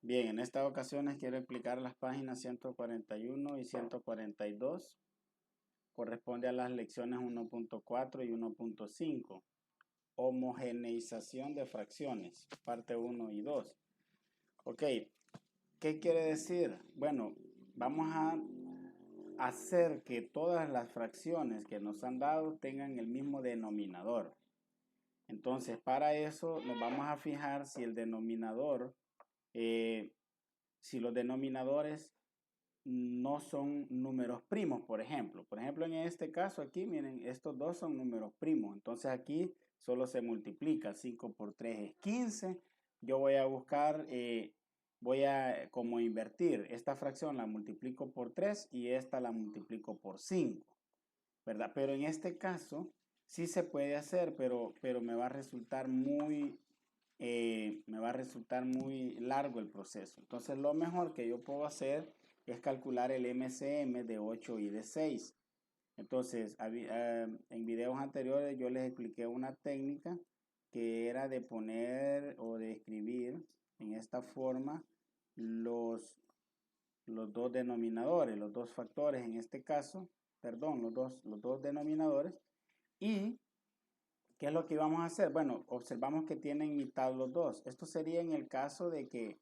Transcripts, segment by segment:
Bien, en esta ocasión les quiero explicar las páginas 141 y 142. Corresponde a las lecciones 1.4 y 1.5. Homogeneización de fracciones, parte 1 y 2. Ok, ¿qué quiere decir? Bueno, vamos a hacer que todas las fracciones que nos han dado tengan el mismo denominador. Entonces, para eso nos vamos a fijar si el denominador, si los denominadores no son números primos, por ejemplo. Por ejemplo, en este caso aquí, miren, estos dos son números primos. Entonces aquí solo se multiplica. 5 por 3 es 15. Yo voy a buscar, voy a como invertir. Esta fracción la multiplico por 3 y esta la multiplico por 5, ¿verdad? Pero en este caso sí se puede hacer, pero me va a resultar muy largo el proceso. Entonces lo mejor que yo puedo hacer es calcular el MCM de 8 y de 6. Entonces, en videos anteriores yo les expliqué una técnica que era de poner o de escribir en esta forma los dos denominadores, los dos factores en este caso, perdón, los dos denominadores. ¿Y qué es lo que íbamos a hacer? Bueno, observamos que tienen mitad los dos. Esto sería en el caso de que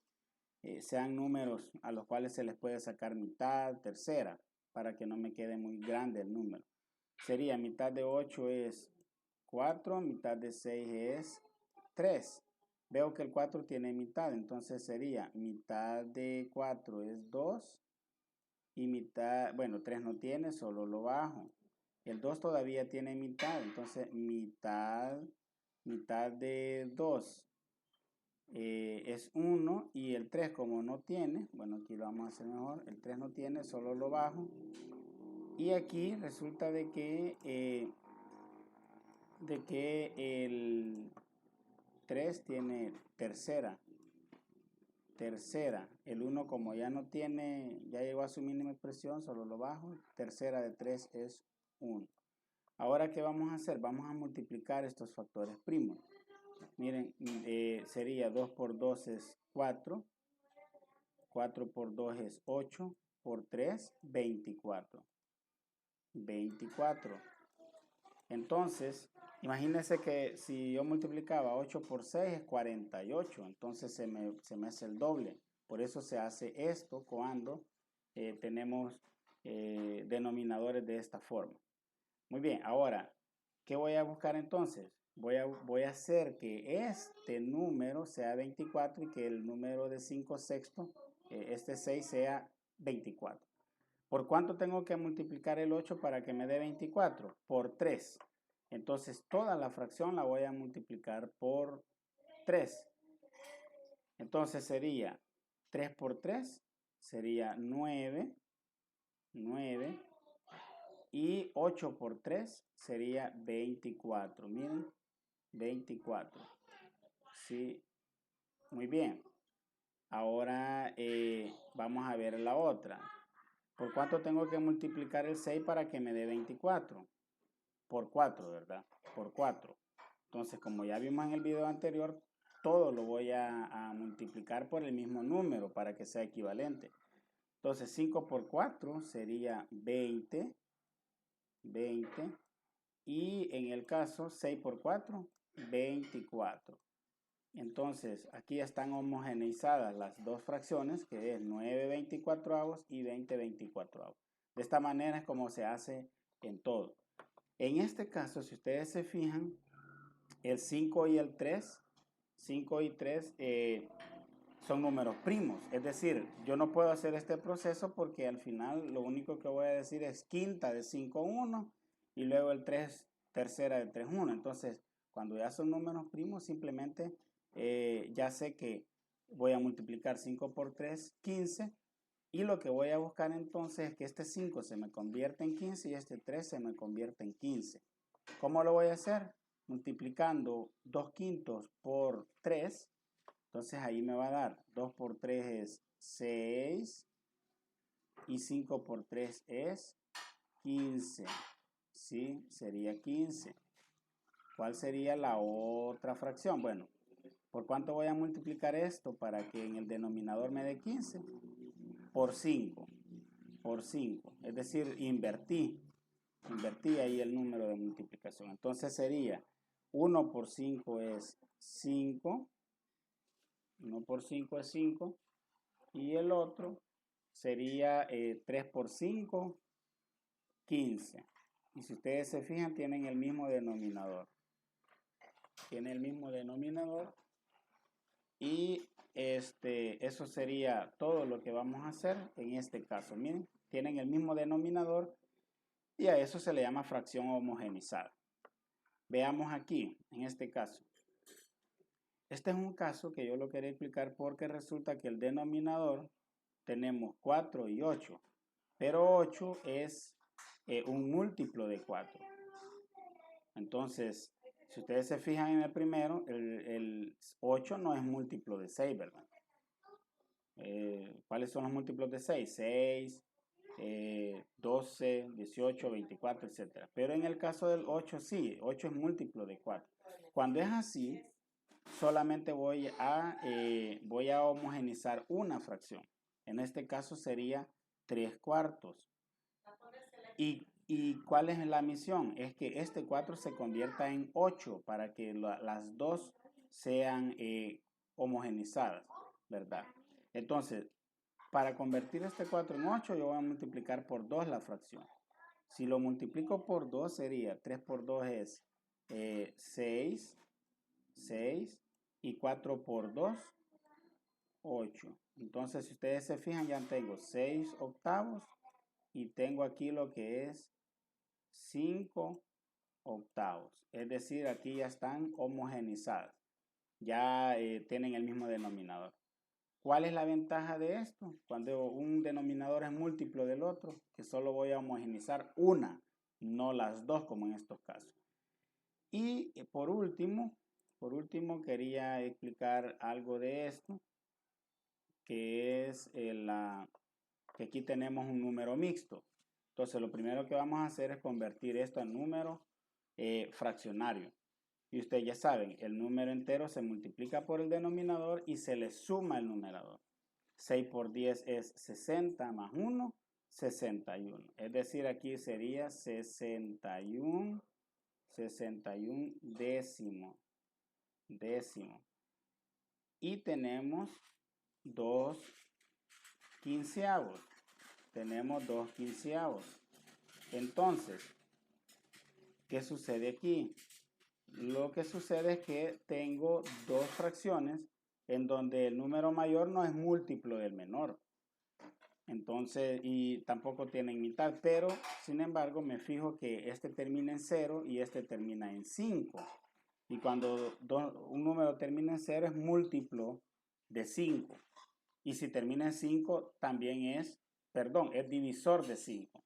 sean números a los cuales se les puede sacar mitad, tercera, para que no me quede muy grande el número. Sería mitad de 8 es 4, mitad de 6 es 3. Veo que el 4 tiene mitad, entonces sería mitad de 4 es 2 y mitad, bueno, 3 no tiene, solo lo bajo. El 2 todavía tiene mitad, entonces mitad de 2 es 1 y el 3 como no tiene, bueno, aquí lo vamos a hacer mejor, el 3 no tiene, solo lo bajo. Y aquí resulta de que el 3 tiene tercera. El 1 como ya no tiene, ya llegó a su mínima expresión, solo lo bajo. Tercera de 3 es 1. Ahora, ¿qué vamos a hacer? Vamos a multiplicar estos factores primos. Miren, sería 2 por 2 es 4. 4 por 2 es 8. Por 3, 24. 24. Entonces, imagínense que si yo multiplicaba 8 por 6 es 48. Entonces se me hace el doble. Por eso se hace esto cuando tenemos denominadores de esta forma. Muy bien, ahora, ¿qué voy a buscar entonces? Voy a hacer que este número sea 24 y que el número de 5 sextos, este 6 sea 24. ¿Por cuánto tengo que multiplicar el 8 para que me dé 24? Por 3. Entonces toda la fracción la voy a multiplicar por 3. Entonces sería 3 por 3, sería 9. 9. Y 8 por 3 sería 24. Miren, 24. Sí, muy bien. Ahora vamos a ver la otra. ¿Por cuánto tengo que multiplicar el 6 para que me dé 24? Por 4, ¿verdad? Por 4. Entonces, como ya vimos en el video anterior, todo lo voy a multiplicar por el mismo número para que sea equivalente. Entonces, 5 por 4 sería 20. 20. Y en el caso 6 por 4, 24. Entonces, aquí están homogeneizadas las dos fracciones, que es 9/24 y 20/24. De esta manera es como se hace en todo. En este caso, si ustedes se fijan, el 5 y el 3, 5 y 3 son números primos. Es decir, yo no puedo hacer este proceso porque al final lo único que voy a decir es quinta de 5, 1 y luego el 3, tercera de 3, 1. Entonces, cuando ya son números primos, simplemente ya sé que voy a multiplicar 5 por 3, 15. Y lo que voy a buscar entonces es que este 5 se me convierta en 15 y este 3 se me convierta en 15. ¿Cómo lo voy a hacer? Multiplicando 2 quintos por 3. Entonces ahí me va a dar 2 por 3 es 6 y 5 por 3 es 15. ¿Sí? Sería 15. ¿Cuál sería la otra fracción? Bueno, ¿Por cuánto voy a multiplicar esto para que en el denominador me dé 15? Por 5. Por 5. Es decir, invertí ahí el número de multiplicación. Entonces sería 1 por 5 es 5. 1 por 5 es 5. Y el otro sería 3 por 5, 15. Y si ustedes se fijan, tienen el mismo denominador. Tiene el mismo denominador. Y eso sería todo lo que vamos a hacer en este caso. Miren, tienen el mismo denominador y a eso se le llama fracción homogenizada. Veamos aquí, en este caso. Este es un caso que yo lo quería explicar porque resulta que el denominador tenemos 4 y 8, pero 8 es un múltiplo de 4. Entonces, si ustedes se fijan en el primero, el 8 no es múltiplo de 6, ¿verdad? ¿Cuáles son los múltiplos de 6? 6, 12, 18, 24, etc. Pero en el caso del 8 sí, 8 es múltiplo de 4. Cuando es así, solamente voy a homogenizar una fracción. En este caso sería 3/4. ¿Y cuál es la misión? Es que este 4 se convierta en 8 para que las dos sean homogenizadas, ¿verdad? Entonces, para convertir este 4 en 8, yo voy a multiplicar por 2 la fracción. Si lo multiplico por 2 sería 3 por 2 es 6, 6 y 4 por 2, 8. Entonces, si ustedes se fijan, ya tengo 6 octavos y tengo aquí lo que es 5 octavos. Es decir, aquí ya están homogenizadas. Ya tienen el mismo denominador. ¿Cuál es la ventaja de esto? Cuando un denominador es múltiplo del otro, que solo voy a homogenizar una, no las dos como en estos casos. Y por último quería explicar algo de esto, que es que aquí tenemos un número mixto. Entonces, lo primero que vamos a hacer es convertir esto en número fraccionario. Y ustedes ya saben, el número entero se multiplica por el denominador y se le suma el numerador. 6 por 10 es 60 más 1, 61. Es decir, aquí sería 61 décimo. Y tenemos 2 quinceavos. Tenemos 2 quinceavos. Entonces, ¿qué sucede aquí? Lo que sucede es que tengo dos fracciones en donde el número mayor no es múltiplo del menor. Entonces, y tampoco tienen mitad, pero sin embargo me fijo que este termina en 0 y este termina en 5. Y cuando un número termina en 0 es múltiplo de 5. Y si termina en 5 también es divisor de 5.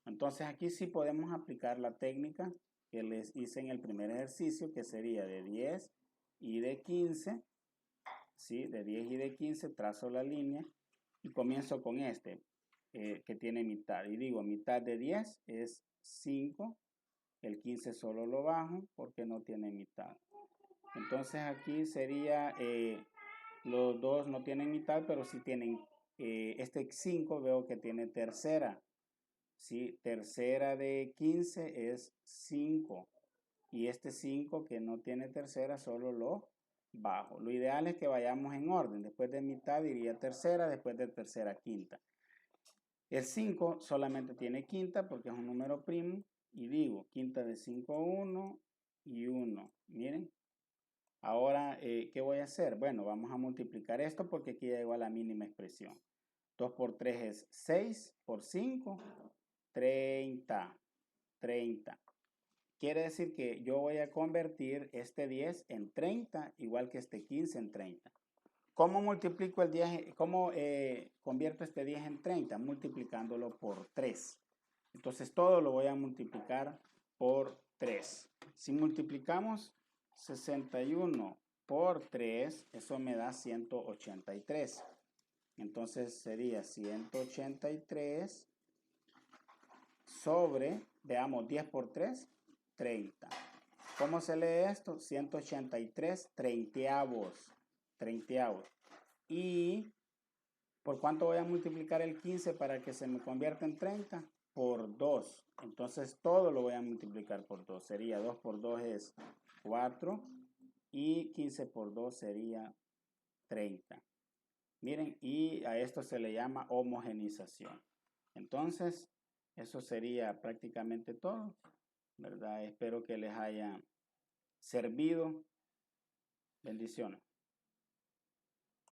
Entonces aquí sí podemos aplicar la técnica que les hice en el primer ejercicio, que sería de 10 y de 15. ¿Sí? De 10 y de 15 trazo la línea y comienzo con este que tiene mitad. Y digo, mitad de 10 es 5. El 15 solo lo bajo porque no tiene mitad. Entonces aquí sería, los dos no tienen mitad, pero sí tienen, este 5 veo que tiene tercera. ¿Sí? Tercera de 15 es 5. Y este 5 que no tiene tercera solo lo bajo. Lo ideal es que vayamos en orden. Después de mitad iría tercera, después de tercera quinta. El 5 solamente tiene quinta porque es un número primo. Y digo, quinta de 5, 1 y 1. Miren. Ahora, ¿qué voy a hacer? Bueno, vamos a multiplicar esto porque aquí ya llegó a la mínima expresión. 2 por 3 es 6, por 5, 30. 30. Quiere decir que yo voy a convertir este 10 en 30, igual que este 15 en 30. ¿Cómo multiplico el 10? ¿Cómo convierto este 10 en 30? Multiplicándolo por 3. Entonces todo lo voy a multiplicar por 3. Si multiplicamos 61 por 3, eso me da 183. Entonces sería 183 sobre, veamos, 10 por 3, 30. ¿Cómo se lee esto? 183 treintaavos. ¿Y por cuánto voy a multiplicar el 15 para que se me convierta en 30? Por 2. Entonces todo lo voy a multiplicar por 2. Sería 2 por 2 es 4 y 15 por 2 sería 30. Miren, y a esto se le llama homogenización. Entonces, eso sería prácticamente todo, ¿verdad? Espero que les haya servido. Bendiciones.